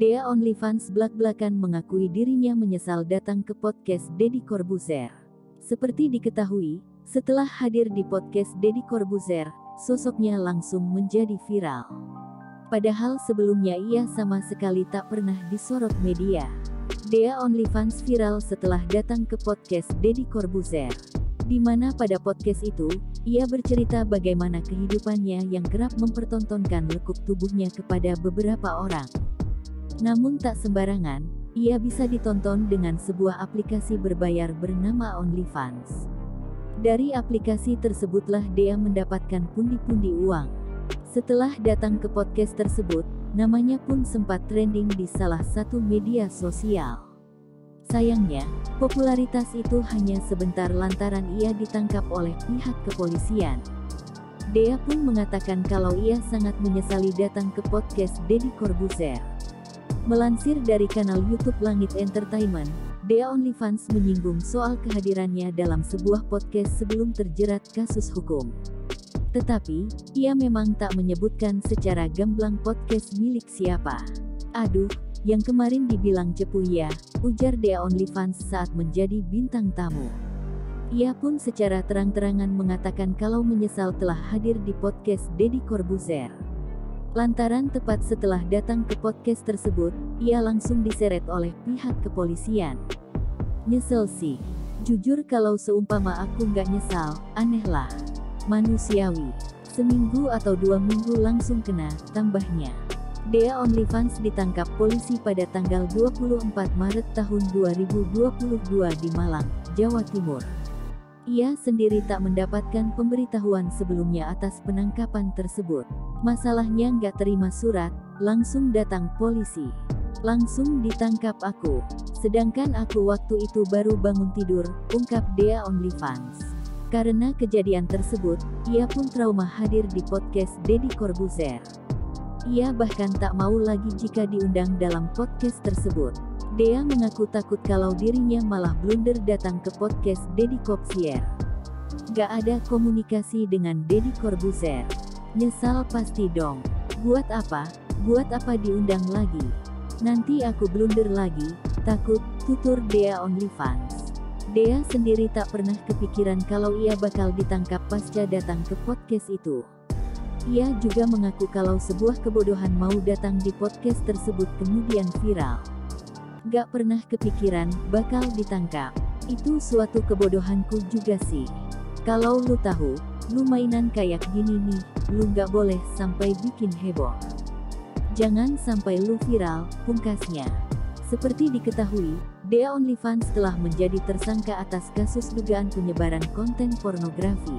Dea OnlyFans blak-blakan mengakui dirinya menyesal datang ke podcast Deddy Corbuzier. Seperti diketahui, setelah hadir di podcast Deddy Corbuzier, sosoknya langsung menjadi viral. Padahal sebelumnya ia sama sekali tak pernah disorot media. Dea OnlyFans viral setelah datang ke podcast Deddy Corbuzier, di mana pada podcast itu, ia bercerita bagaimana kehidupannya yang kerap mempertontonkan lekuk tubuhnya kepada beberapa orang. Namun tak sembarangan, ia bisa ditonton dengan sebuah aplikasi berbayar bernama OnlyFans. Dari aplikasi tersebutlah Dea mendapatkan pundi-pundi uang. Setelah datang ke podcast tersebut, namanya pun sempat trending di salah satu media sosial. Sayangnya, popularitas itu hanya sebentar lantaran ia ditangkap oleh pihak kepolisian. Dea pun mengatakan kalau ia sangat menyesali datang ke podcast Deddy Corbuzier. Melansir dari kanal YouTube Langit Entertainment, Dea OnlyFans menyinggung soal kehadirannya dalam sebuah podcast sebelum terjerat kasus hukum. Tetapi, ia memang tak menyebutkan secara gamblang podcast milik siapa. "Aduh, yang kemarin dibilang cepu ya," ujar Dea OnlyFans saat menjadi bintang tamu. Ia pun secara terang-terangan mengatakan kalau menyesal telah hadir di podcast Deddy Corbuzier. Lantaran tepat setelah datang ke podcast tersebut, ia langsung diseret oleh pihak kepolisian. "Nyesel sih. Jujur kalau seumpama aku nggak nyesal, aneh lah. Manusiawi. Seminggu atau 2 minggu langsung kena," tambahnya. Dea OnlyFans ditangkap polisi pada tanggal 24 Maret tahun 2022 di Malang, Jawa Timur. Ia sendiri tak mendapatkan pemberitahuan sebelumnya atas penangkapan tersebut. "Masalahnya nggak terima surat, langsung datang polisi. Langsung ditangkap aku. Sedangkan aku waktu itu baru bangun tidur," ungkap Dea OnlyFans. Karena kejadian tersebut, ia pun trauma hadir di podcast Deddy Corbuzier. Ia bahkan tak mau lagi jika diundang dalam podcast tersebut. Dea mengaku takut kalau dirinya malah blunder datang ke podcast Deddy Corbuzier. "Gak ada komunikasi dengan Deddy Corbuzier. Nyesal pasti dong. Buat apa diundang lagi. Nanti aku blunder lagi, takut," tutur Dea OnlyFans. Dea sendiri tak pernah kepikiran kalau ia bakal ditangkap pasca datang ke podcast itu. Ia juga mengaku kalau sebuah kebodohan mau datang di podcast tersebut kemudian viral. "Gak pernah kepikiran bakal ditangkap. Itu suatu kebodohanku juga sih. Kalau lu tahu, lu mainan kayak gini nih, lu gak boleh sampai bikin heboh. Jangan sampai lu viral," pungkasnya. Seperti diketahui, Dea OnlyFans telah menjadi tersangka atas kasus dugaan penyebaran konten pornografi.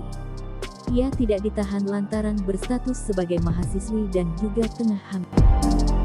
Ia tidak ditahan lantaran berstatus sebagai mahasiswi dan juga tengah hamil.